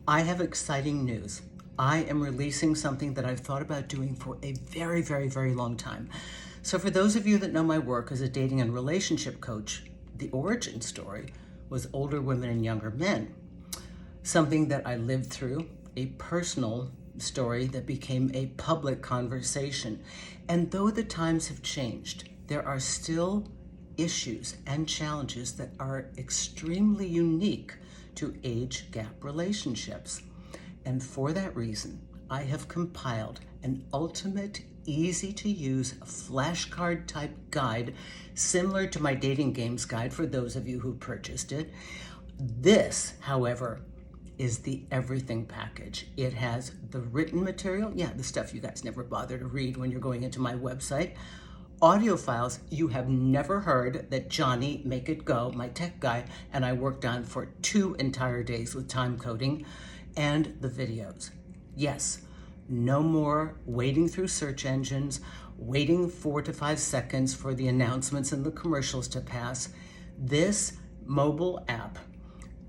I have exciting news. I am releasing something that I've thought about doing for a very, very, very long time. So for those of you that know my work as a dating and relationship coach, the origin story was older women and younger men. Something that I lived through, a personal story that became a public conversation. And though the times have changed, there are still issues and challenges that are extremely unique to age gap relationships. And for that reason, I have compiled an ultimate, easy to use flashcard type guide, similar to my dating games guide for those of you who purchased it. This, however, is the everything package. It has the written material, the stuff you guys never bother to read when you're going into my website, audio files you have never heard that Johnny Make It Go, my tech guy, and I worked on for 2 entire days with time coding, and the videos. Yes, no more wading through search engines, waiting 4 to 5 seconds for the announcements and the commercials to pass. This mobile app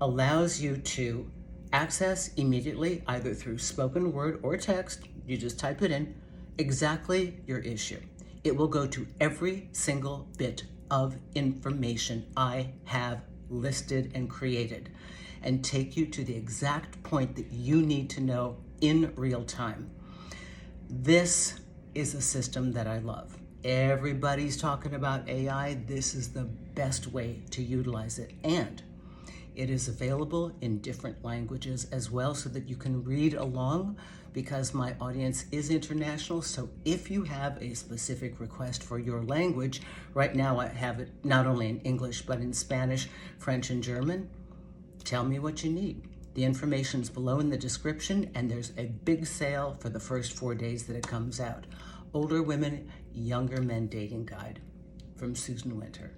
allows you to access immediately, either through spoken word or text, you just type it in, exactly your issue. It will go to every single bit of information I have listed and created and take you to the exact point that you need to know in real time. This is a system that I love. Everybody's talking about AI. This is the best way to utilize it. And it is available in different languages as well so that you can read along, because my audience is international. So if you have a specific request for your language, right now I have it not only in English, but in Spanish, French, and German. Tell me what you need. The information's below in the description, and there's a big sale for the first 4 days that it comes out. Older Women, Younger Men Dating Guide from Susan Winter.